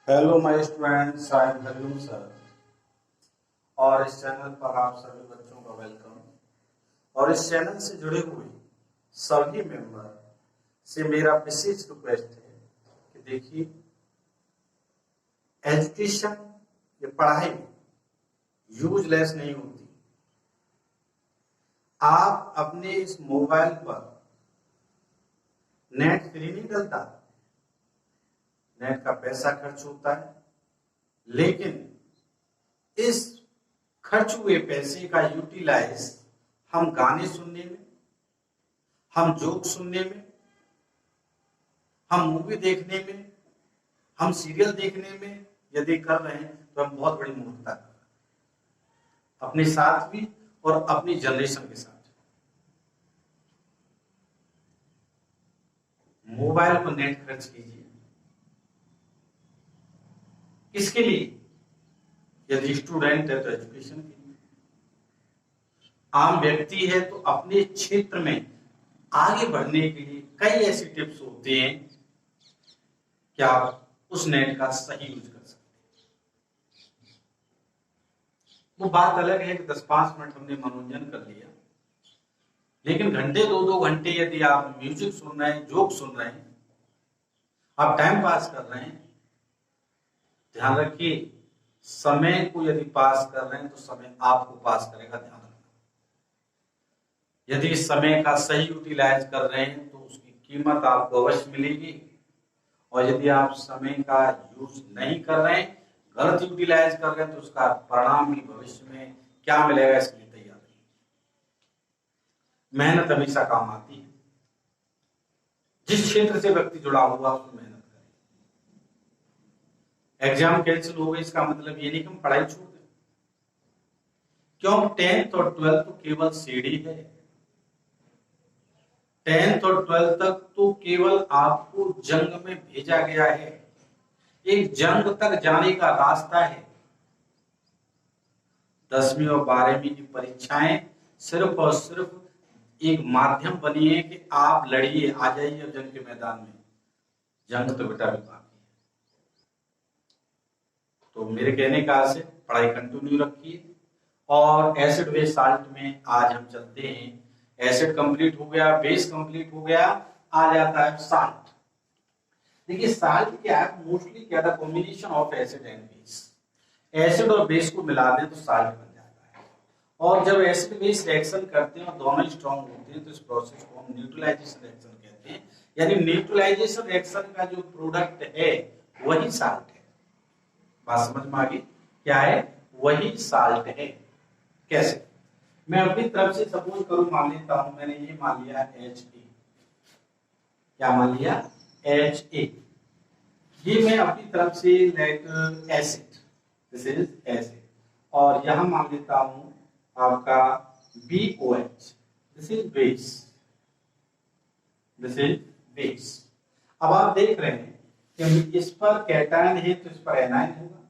Hello my students, I am Hariom sir. और इस channel पर आप सभी बच्चों का वेलकम। और इस चैनल से जुड़े हुए सभी मेंबर से मेरा विशेष रिक्वेस्ट है कि देखिए, एजुकेशन ये पढ़ाई यूजलेस नहीं होती। आप अपने इस मोबाइल पर नेट फ्री नहीं डलता, नेट का पैसा खर्च होता है, लेकिन इस खर्च हुए पैसे का यूटिलाइज हम गाने सुनने में, हम जोक सुनने में, हम मूवी देखने में, हम सीरियल देखने में यदि कर रहे हैं तो हम बहुत बड़ी मूर्खता कर रहे हैं अपने साथ भी और अपनी जनरेशन के साथ। मोबाइल पर नेट खर्च कीजिए, किसके लिए? यदि स्टूडेंट है तो एजुकेशन के लिए, आम व्यक्ति है तो अपने क्षेत्र में आगे बढ़ने के लिए कई ऐसे टिप्स होते हैं कि आप उस नेट का सही यूज कर सकते हैं। वो बात अलग है कि 10-5 मिनट हमने मनोरंजन कर लिया, लेकिन घंटे 2-2 घंटे यदि आप म्यूजिक सुन रहे हैं, जोक सुन रहे हैं, आप टाइम पास कर रहे हैं, ध्यान रखिए, समय को यदि पास कर रहे हैं तो समय आपको पास करेगा। ध्यान रखना, यदि समय का सही यूटिलाइज कर रहे हैं तो उसकी कीमत आपको अवश्य मिलेगी, और यदि आप समय का यूज नहीं कर रहे हैं, गलत यूटिलाइज कर रहे हैं, तो उसका परिणाम भी भविष्य में क्या मिलेगा इसके लिए तैयार रहिए। मेहनत हमेशा काम आती है। जिस क्षेत्र से व्यक्ति जुड़ा हुआ उसमें मेहनत करें। एग्जाम कैंसिल हो गई इसका मतलब ये नहीं कि हम पढ़ाई छोड़ दें, क्यों? 10th और 12th तो केवल सीढ़ी है। 10th और 12th तक तो केवल आपको जंग में भेजा गया है, एक जंग तक जाने का रास्ता है। 10वीं और 12वीं की परीक्षाएं सिर्फ और सिर्फ एक माध्यम बनी है कि आप लड़िए, आ जाइए अब जंग के मैदान में। जंग तो बेटा भी बाकी है। तो मेरे कहने का आशय, पढ़ाई कंटिन्यू रखिए। और एसिड बेस साल्ट में आज हम चलते हैं। एसिड कंप्लीट हो गया, बेस कंप्लीट हो गया, आ जाता है साल्ट। देखिए साल्ट क्या है? मोस्टली क्या था? Combination of acid and base. Acid और बेस को मिला दें तो साल्ट बन जाता है। और जब एसिड बेस रिएक्शन करते हैं और दोनों स्ट्रॉन्ग होते हैं तो इस प्रोसेस को हम न्यूट्रलाइजेशन रिएक्शन कहते हैं। यानी न्यूट्रलाइजेशन रिएक्शन का जो प्रोडक्ट है वही साल्ट है। बात समझ में आ गई? क्या है? वही साल्ट है। कैसे? मैं अपनी तरफ से सपोज करूं, मान लेता हूं, मैंने ये मान लिया Ha। क्या मान लिया? Ha। ये मैं अपनी तरफ से like acid, this is acid. और यहां मान लेता हूं आपका BOH, this is base, this is base. अब आप देख रहे हैं कि इस पर कैटायन है तो इस पर एनायन होगा,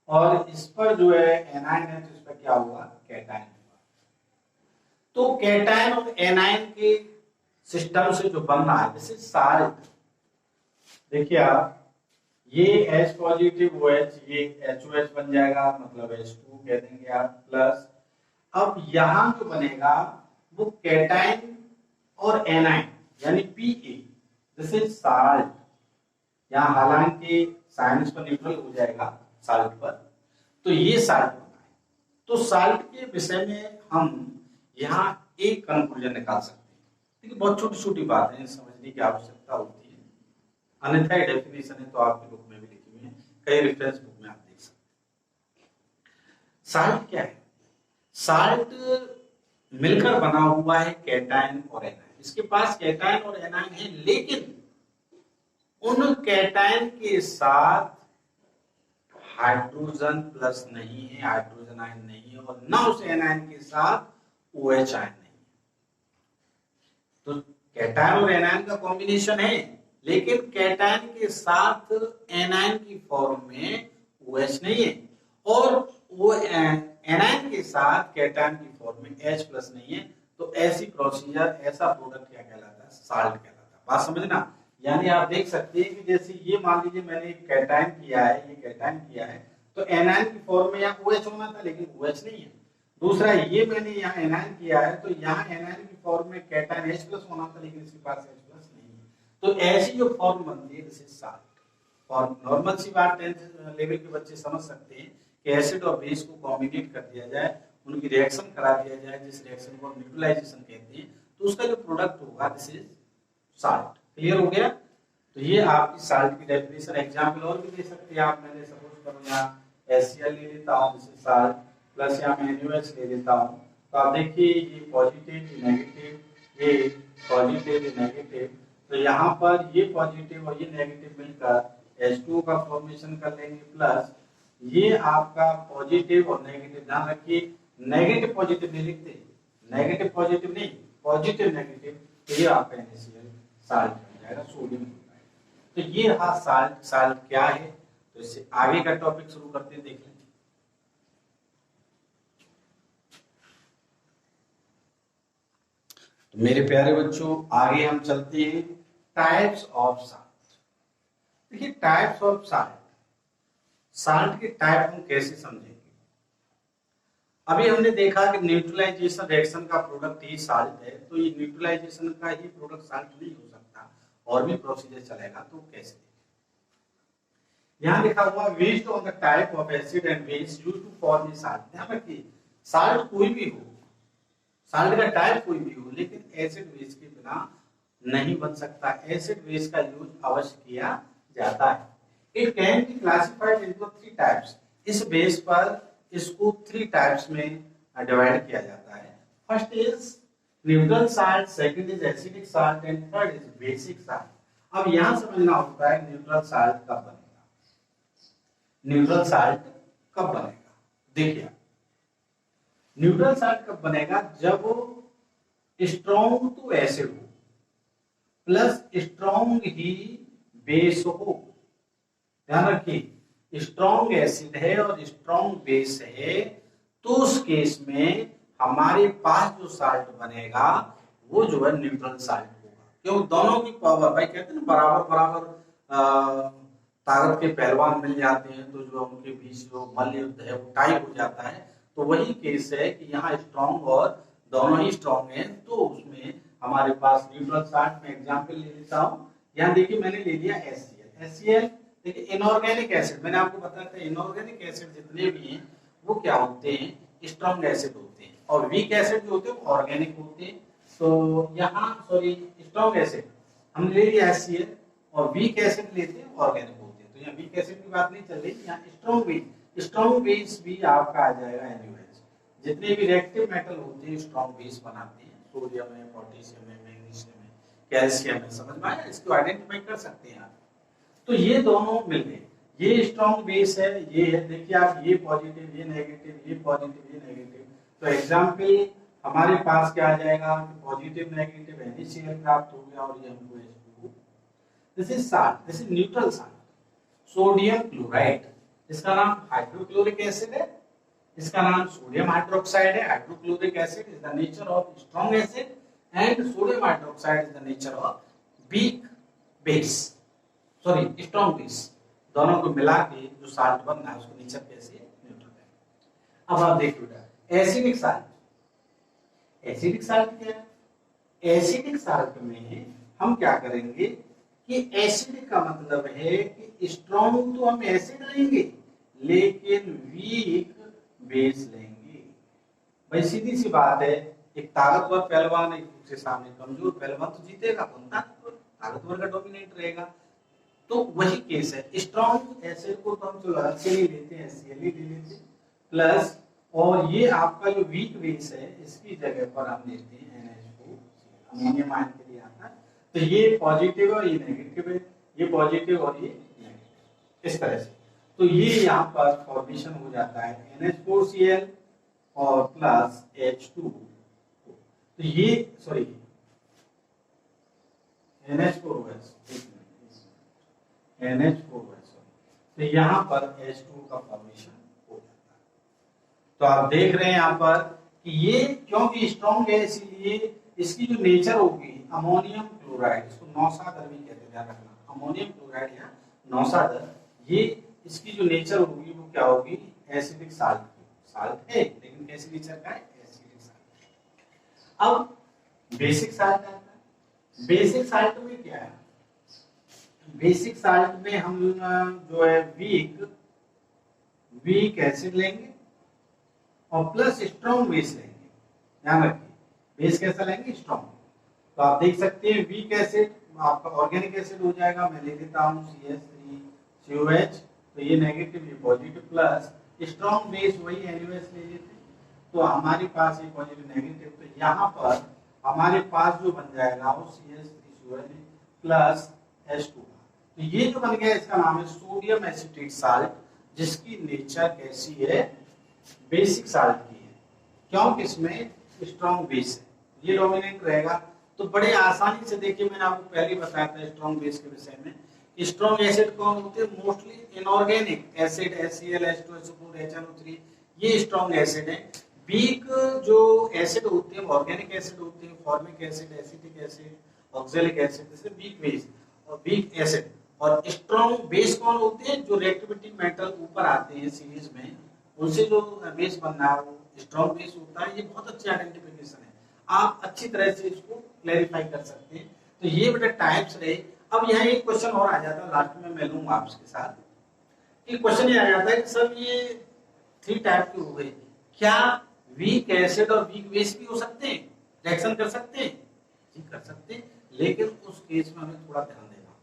और इस पर जो है एनायन है तो इस पर क्या होगा? कैटायन होगा। तो कैटायन और एनायन के सिस्टम से जो बन रहा है, दिस इज साल्ट। देखिए आप, ये H पॉजिटिव OH, ये HOH बन जाएगा, मतलब H2 कह देंगे आप, प्लस अब यहां जो बनेगा वो कैटायन और एनायन यानी Pa, दिस इज साल्ट। यहां हालांकि साइंस पर न्यूट्रल हो जाएगा साल्ट पर, तो ये साल्ट बना है। तो साल्ट के विषय में हम यहाँ एक कंक्लूजन निकाल सकते हैं। देखिए बहुत छोटी छोटी बात है, समझने की आवश्यकता होती है, अन्यथा डेफिनेशन है तो आपकी बुक में भी लिखी हुई है, कई रेफरेंस बुक में आप देख सकते हैं। साल्ट क्या है? साल्ट मिलकर बना हुआ है कैटायन और एनायन। इसके पास कैटायन और एनायन है, लेकिन उन कैटायन के साथ हाइड्रोजन प्लस नहीं है, हाइड्रोजन आयन नहीं है, और ना उस एनायन के साथ OH आयन नहीं है। तो कैटायन और एनायन का कॉम्बिनेशन है, लेकिन कैटायन के साथ एनायन की फॉर्म में OH नहीं है, और वो एनायन के साथ कैटायन की फॉर्म में H प्लस नहीं है। तो ऐसी प्रोसीजर, ऐसा प्रोडक्ट क्या कहलाता है? साल्ट कहलाता है। बात समझना, यानी आप देख सकते हैं कि जैसे ये मान लीजिए मैंने कैटायन किया है, ये कैटायन किया है, तो एनायन की फॉर्म में यहाँ OH होना था, लेकिन OH नहीं है। दूसरा ये मैंने यहाँ एनायन किया है, तो यहाँ एनायन की फॉर्म में कैटायन H+ होना था, लेकिन इसके पास H+ नहीं है। तो ऐसी जो फॉर्म बनती है दिस इज साल्ट। और नॉर्मल सी बात 10th लेवल के बच्चे समझ सकते हैं कि एसिड और बेस को कॉम्बिनेट कर दिया जाए, उनकी रिएक्शन करा दिया जाए, जिस रिएक्शन को हम न्यूट्रलाइजेशन कहते हैं, तो उसका जो प्रोडक्ट होगा दिस इज साल्ट। क्लियर हो गया? तो ये आपकी साल्ट की डेफिनेशन। एग्जांपल और भी दे सकते हैं आप। मैंने सपोज करो यहाँ HCl ले लेता हूँ, दिस इज साल्ट, प्लस यहाँ मैं NaOH ले लेता हूँ। तो आप देखिए ये पॉजिटिव, ये नेगेटिव, ये पॉजिटिव, ये नेगेटिव, तो यहाँ पर ये पॉजिटिव और ये नेगेटिव मिलकर H2 का फॉर्मेशन कर लेंगे, प्लस ये आपका पॉजिटिव और नेगेटिव। ध्यान रखिए नेगेटिव पॉजिटिव नहीं लिखते, नेगेटिव पॉजिटिव नहीं, पॉजिटिव नेगेटिव, तो ये आपका NaCl साल्ट बन जाएगा, सोडियम क्लोराइड। तो ये रहा साल्ट। साल्ट क्या है, तो इससे आगे का टॉपिक शुरू करते हैं, देख लें। तो मेरे प्यारे बच्चों आगे हम चलते हैं टाइप्स ऑफ साल्ट। देखिए टाइप्स ऑफ साल्ट, साल्ट के टाइप हम कैसे समझेंगे। अभी हमने देखा कि न्यूट्रलाइजेशन रिएक्शन का प्रोडक्ट ही साल्ट है, तो ये न्यूट्रलाइजेशन का ही प्रोडक्ट साल्ट नहीं हो सकता, और भी प्रोसीजर चलेगा, तो कैसे। यहाँ लिखा हुआ based on the type of acid and base used to form the salt. ध्यान रखिए साल्ट कोई भी हो, साल्ट का टाइप कोई भी हो, लेकिन एसिड बेस के बिना नहीं बन सकता। एसिड बेस का यूज अवश्य किया जाता है। It can be classified into 3 types. इस बेस पर इसको 3 टाइप्स में डिवाइड किया जाता है। First is neutral salt, second is acidic salt and third is basic salt. अब यहां समझना होता है न्यूट्रल साल्ट कब बनेगा। न्यूट्रल साल्ट कब बनेगा, देखिए न्यूट्रल साल्ट कब बनेगा, जब स्ट्रॉन्ग टू एसिड हो प्लस स्ट्रॉन्ग ही बेस हो। ध्यान रखिए स्ट्रॉन्ग एसिड है और स्ट्रॉन्ग बेस है, तो उस केस में हमारे पास जो साल्ट बनेगा वो जो है न्यूट्रल साल्ट होगा। क्यों, दोनों की पावर, भाई कहते हैं ना बराबर बराबर ताकत के पहलवान मिल जाते हैं, तो जो उनके बीच जो मल्ल युद्ध है वो टाई हो जाता है। तो वही केस है कि यहाँ स्ट्रॉन्ग और दोनों ही स्ट्रॉन्ग है, तो उसमें हमारे पास न्यूट्रल साल्ट में एग्जांपल ले लेता हूँ। यहाँ देखिए मैंने ले लिया HCl। HCl देखिए इनऑर्गेनिक एसिड, मैंने आपको बताया था इनऑर्गेनिक एसिड जितने भी हैं वो क्या होते हैं, स्ट्रॉन्ग एसिड होते हैं, और वीक एसिड जो होते हैं वो ऑर्गेनिक होते हैं। तो यहाँ सॉरी स्ट्रॉन्ग एसिड हमने ले लिया HCl, और वीक एसिड लेते हैं ऑर्गेनिक होते हैं। तो यहाँ वीक एसिड की बात नहीं चल रही, यहाँ स्ट्रॉन्ग बेस भी आपका आ जाएगा NaOH। जितने भी रिएक्टिव मेटल होते हैं स्ट्रॉन्ग बेस बनाते हैं, सोडियम है, पोटेशियम है, मैग्नीशियम है, कैल्शियम है, समझ में आया, इसको आइडेंटिफाई कर सकते हैं आप। तो ये दोनों मिल गए, ये स्ट्रॉन्ग बेस है, ये है, देखिए आप ये पॉजिटिव, ये नेगेटिव, ये पॉजिटिव, ये नेगेटिव। तो एग्जांपल हमारे पास क्या आ जाएगा, पॉजिटिव नेगेटिव NaCl प्राप्त हो गया, और ये हमको H2। This is salt, this is neutral salt. Sodium chloride, इसका नाम हाइड्रोक्लोरिक एसिड है, इसका नाम सोडियम हाइड्रोक्साइड है। Hydrochloric acid is the nature of strong acid and sodium hydroxide is the nature of weak base, sorry strong base. दोनों को मिला के जो साल्ट बनना है उसको नेचर कैसे, न्यूट्रल है। अब आप देखिए बेटा एसिडिक साल्ट। एसिडिक साल्ट क्या है, एसिडिक साल्ट में हम क्या करेंगे कि एसिडिक का मतलब है कि स्ट्रॉन्ग तो हम एसिड लेंगे लेकिन वीक बेस लेंगे। भाई सीधी सी बात है, एक ताकतवर पहलवान एक दूसरे सामने कमजोर पहलवान तो जीतेगा, कौन ताकतवर का डोमिनेट रहेगा। तो वही केस है, स्ट्रॉन्ग एसिड को तो हम चलो HCl लेते हैं, HCl ले लेते हैं, प्लस और ये आपका जो वीक बेस है इसकी जगह पर हम लेते हैं NH2, अमोनियम आयन के लिए आता है। तो ये पॉजिटिव और ये नेगेटिव है, ये पॉजिटिव और ये नेगेटिव, इस तरह से। तो ये यहाँ पर फॉर्मेशन हो जाता है NH4Cl और प्लस H2। तो ये सॉरी NH4OH, NH4OH, तो यहाँ पर H2 का फॉर्मेशन हो जाता है। तो आप देख रहे हैं यहाँ पर कि ये क्योंकि स्ट्रॉन्ग है इसलिए इसकी जो नेचर होगी अमोनियम क्लोराइड, इसको नौसादर भी कहते हैं, ध्यान रखना, अमोनियम क्लोराइड या नौसादर, ये इसकी जो नेचर होगी वो क्या होगी, एसिडिक साल्ट की, साल्ट है लेकिन कैसी नेचर का है, एसिडिक साल्ट। अब बेसिक साल्ट आता है, बेसिक साल्ट में क्या है, बेसिक साल्ट में हम जो है वीक एसिड लेंगे और प्लस स्ट्रॉन्ग बेस लेंगे, ध्यान रखिए बेस कैसा लेंगे, स्ट्रॉन्ग। तो आप देख सकते हैं वीक एसिड आपका ऑर्गेनिक एसिड हो जाएगा, मैं ले लेता हूँ CH3COH, तो ये नेगेटिव ये पॉजिटिव, प्लस स्ट्रॉन्ग बेस वही NaOH ले लेते हैं, तो हमारे पास ये पॉजिटिव नेगेटिव, तो यहाँ पर हमारे पास जो बन जाएगा वो CH3COH प्लस H2। तो ये जो बन गया इसका नाम है सोडियम एसिटेट साल्ट, जिसकी नेचर कैसी है, बेसिक साल्ट की है, क्योंकि इसमें स्ट्रॉन्ग बेस है, ये डोमिनेंट रहेगा। तो बड़े आसानी से देखिए, मैंने आपको पहले ही बताया था स्ट्रॉन्ग बेस के विषय में, स्ट्रॉन्ग एसिड कौन होते हैं, mostly inorganic acid, HCl H2SO4 HNO3, ये स्ट्रॉन्ग एसिड है। वीक जो एसिड होते हैं ऑर्गेनिक एसिड होते हैं, formic acid, acetic acid, oxalic acid, जैसे वीक बेस और वीक एसिड। और स्ट्रॉन्ग बेस कौन होते हैं, जो रिएक्टिविटी मेटल ऊपर आते हैं सीरीज में, उनसे जो बेस बनना है वो स्ट्रॉन्ग बेस होता है। ये बहुत अच्छी आइडेंटिफिकेशन है, आप अच्छी तरह से इसको क्लैरिफाई कर सकते हैं। तो ये बेटा टाइप्स रहे। अब यहाँ एक क्वेश्चन और आ जाता है, लास्ट में मैं लूंगा आपके साथ। एक क्वेश्चन ये आ जाता है कि सर ये 3 टाइप के हो गए, क्या वीक एसिड और वीक बेस भी हो सकते हैं, रिएक्शन कर सकते हैं? जी कर सकते हैं, लेकिन उस केस में हमें थोड़ा ध्यान देना,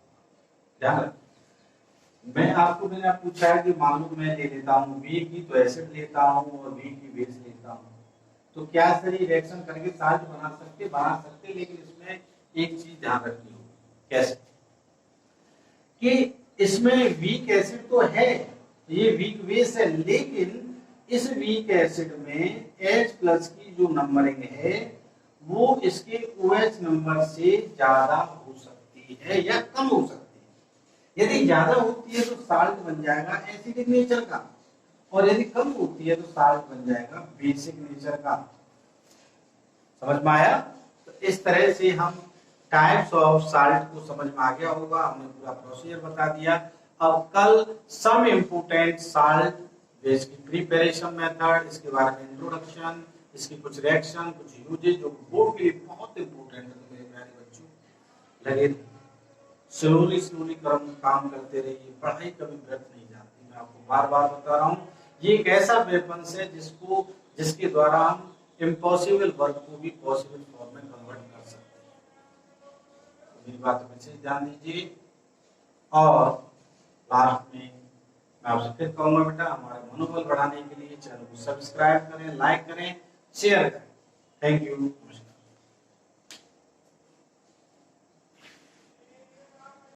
ध्यान रखें। मैं आपको मैंने पूछा है कि मान लो मैं ले लेता हूँ वीक की, तो एसिड लेता हूँ और वीक की बेस लेता हूँ, तो क्या सर ये रिएक्शन करके साल्ट बना सकते, लेकिन इसमें एक चीज ध्यान रखनी होगी, कैसे कि इसमें वीक एसिड तो है, ये वीक बेस है, लेकिन इस वीक एसिड में H+ की जो नंबरिंग है वो इसके OH नंबर से ज्यादा हो सकती है या कम हो सकती है। यदि ज्यादा होती है तो साल्ट बन जाएगा एसिडिक नेचर का, और यदि कम होती है तो साल्ट बन जाएगा बेसिक नेचर का। समझ में आया? तो इस तरह से हम टाइप्स ऑफ साल्ट को समझ में आ गया होगा, हमने पूरा प्रोसीजर बता दिया। अब कल सम इम्पोर्टेंट साल्ट बेस की प्रिपरेशन मेथड, इसके बारे में इंट्रोडक्शन, इसकी कुछ रिएक्शन, कुछ यूजेज जो बोर्ड के लिए बहुत इंपॉर्टेंट है। तो मेरे प्यारे बच्चों लगे स्लोली काम करते रहिए, पढ़ाई कभी व्यर्थ नहीं जाती। मैं आपको बार बार बता रहा हूँ, ये एक ऐसा वेपन है जिसके द्वारा हम इम्पॉसिबल वर्क को भी पॉसिबल फॉर्म में कन्वर्ट कर सकते हैं। तो मेरी बात पे विशेष ध्यान दीजिए। और लास्ट में मैं आपसे फिर कहूंगा बेटा, हमारे मनोबल बढ़ाने के लिए चैनल को सब्सक्राइब करें, लाइक करें, शेयर करें। Thank you.